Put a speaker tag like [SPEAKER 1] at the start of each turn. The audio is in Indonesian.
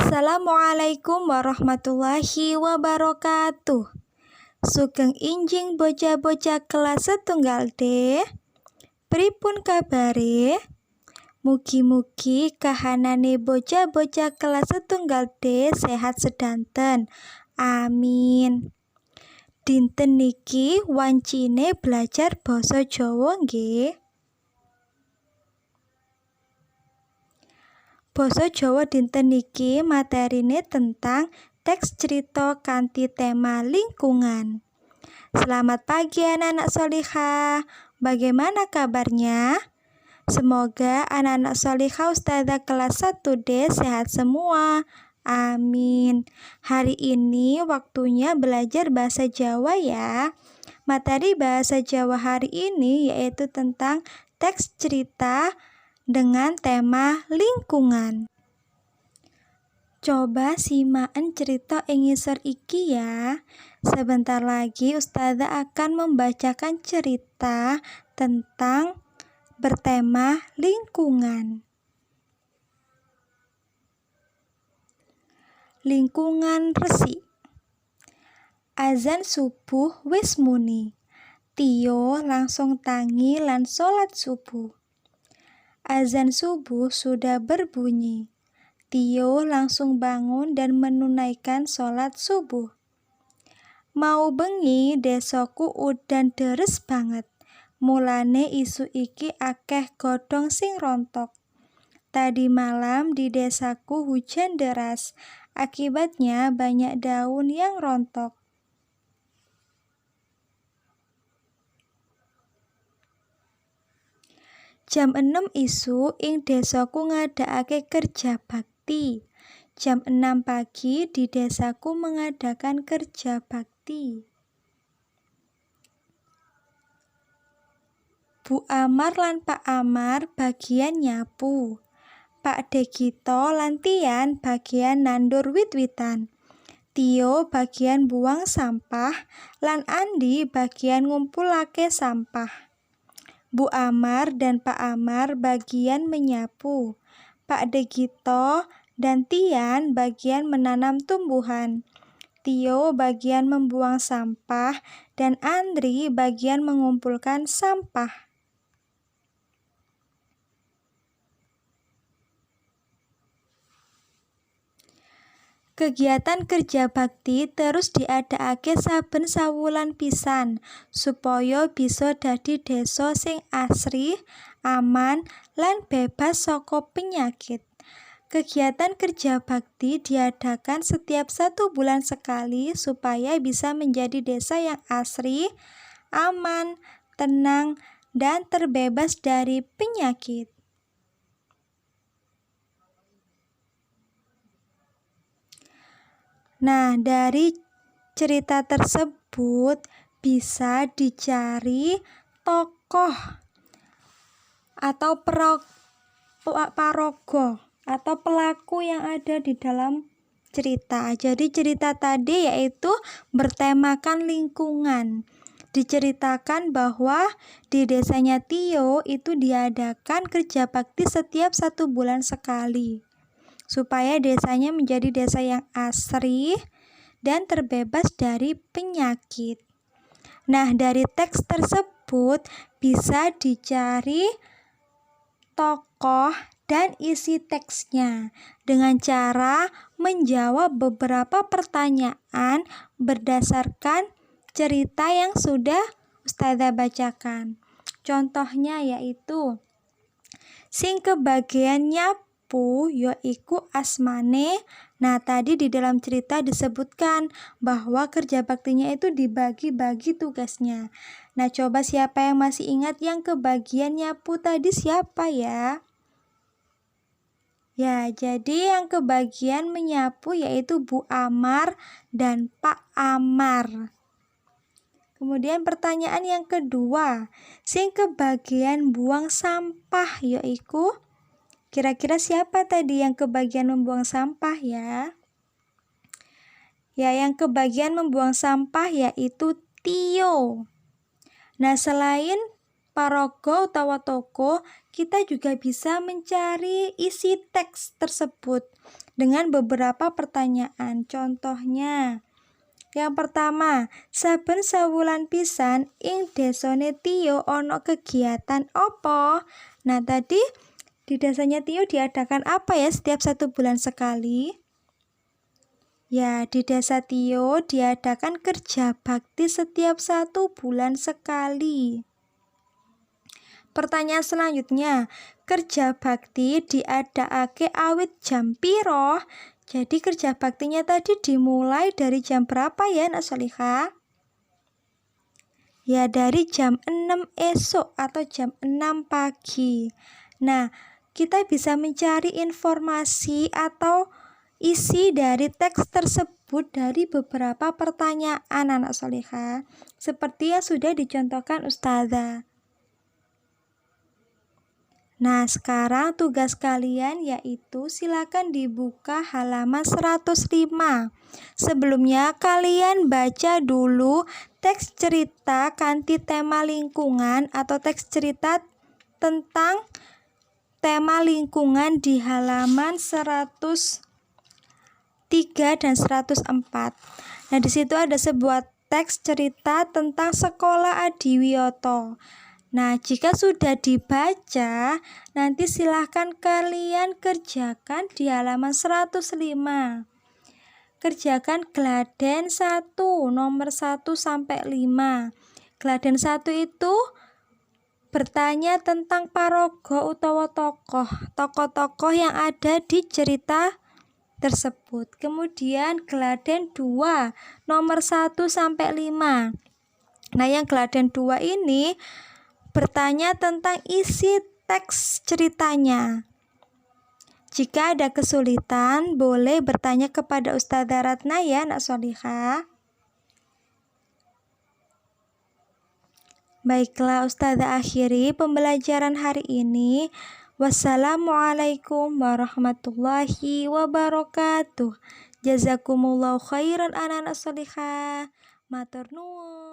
[SPEAKER 1] Assalamualaikum warahmatullahi wabarakatuh. Sugeng injing bocah-bocah kelas setunggal D. Pripun kabare? Mugi-mugi kahanane bocah-bocah kelas setunggal D sehat sedanten. Amin. Dinten niki wancine belajar basa Jawa nggih. Basa Jawa dinten niki materine tentang teks cerita kanthi tema lingkungan. Selamat pagi anak-anak solihah. Bagaimana kabarnya? Semoga anak-anak solihah Ustazah kelas 1D sehat semua. Amin. Hari ini waktunya belajar bahasa Jawa ya. Materi bahasa Jawa hari ini yaitu tentang teks cerita dengan tema lingkungan. Coba simaken cerita ing ngisor iki ya. Sebentar lagi Ustazah akan membacakan cerita tentang bertema lingkungan. Lingkungan resik. Azan subuh wis muni. Tio langsung tangi lan sholat subuh. Azan subuh sudah berbunyi. Tio langsung bangun dan menunaikan sholat subuh. Mau bengi desoku udan deres banget. Mulane isu iki akeh godhong sing rontok. Tadi malam di desaku hujan deras. Akibatnya banyak daun yang rontok. Jam 6 isu ing desaku ngadakake kerja bakti. Jam 6 pagi di desaku mengadakan kerja bakti. Bu Amar lan Pak Amar bagian nyapu. Pak Degito lan Tian bagian nandur wit-witan. Tio bagian buang sampah lan Andi bagian ngumpulake sampah. Bu Amar dan Pak Amar bagian menyapu. Pak Degito dan Tian bagian menanam tumbuhan. Tio bagian membuang sampah dan Andri bagian mengumpulkan sampah. Kegiatan kerja bakti terus diadakake saben sawulan pisan supaya bisa dadi desa sing asri, aman, lan bebas saka penyakit. Kegiatan kerja bakti diadakan setiap 1 bulan sekali supaya bisa menjadi desa yang asri, aman, tenang, dan terbebas dari penyakit. Nah, dari cerita tersebut bisa dicari tokoh atau paraga atau pelaku yang ada di dalam cerita. Jadi cerita tadi yaitu bertemakan lingkungan. Diceritakan bahwa di desanya Tio itu diadakan kerja bakti setiap 1 bulan sekali. Supaya desanya menjadi desa yang asri dan terbebas dari penyakit. Nah, dari teks tersebut bisa dicari tokoh dan isi teksnya dengan cara menjawab beberapa pertanyaan berdasarkan cerita yang sudah Ustazah bacakan. Contohnya yaitu sing kebagian nyapu yaiku asmane. Nah, tadi di dalam cerita disebutkan bahwa kerja baktinya itu dibagi-bagi tugasnya. Nah, coba siapa yang masih ingat yang kebagian nyapu tadi siapa ya? Ya, jadi yang kebagian menyapu yaitu Bu Amar dan Pak Amar. Kemudian pertanyaan yang kedua, sing kebagian buang sampah yaiku kira-kira siapa tadi yang kebagian membuang sampah ya? Ya, yang kebagian membuang sampah yaitu Tio. Nah, selain paraga utawa tokoh, kita juga bisa mencari isi teks tersebut dengan beberapa pertanyaan. Contohnya, yang pertama, saben sawulan pisan ing desane Tio ono kegiatan opo? Nah, tadi di desanya Tio diadakan apa ya setiap 1 bulan sekali? Ya, di desa Tio diadakan kerja bakti setiap 1 bulan sekali. Pertanyaan selanjutnya, kerja bakti diadakake awit jam piro? Jadi kerja baktinya tadi dimulai dari jam berapa ya, Nak Solihah? Ya, dari jam 6 esok atau jam 6 pagi. Nah, kita bisa mencari informasi atau isi dari teks tersebut dari beberapa pertanyaan, anak Solihah, seperti yang sudah dicontohkan Ustazah. Nah, sekarang tugas kalian yaitu silakan dibuka halaman 105. Sebelumnya kalian baca dulu teks cerita kanti tema lingkungan atau teks cerita tentang tema lingkungan di halaman 103 dan 104. Nah, di situ ada sebuah teks cerita tentang sekolah Adiwiyoto. Nah, jika sudah dibaca, nanti silahkan kalian kerjakan di halaman 105. Kerjakan Gladen 1, nomor 1 sampai 5. Gladen 1 itu bertanya tentang paraga utawa tokoh-tokoh yang ada di cerita tersebut. Kemudian Gladen 2, nomor 1 sampai 5. Nah, yang Gladen 2 ini bertanya tentang isi teks ceritanya. Jika ada kesulitan, boleh bertanya kepada Ustazah Ratna ya, Nak Solihah. Baiklah, Ustazah akhiri pembelajaran hari ini. Wassalamualaikum warahmatullahi wabarakatuh. Jazakumullahu khairan anak-anak Solihah. Matur nuwun.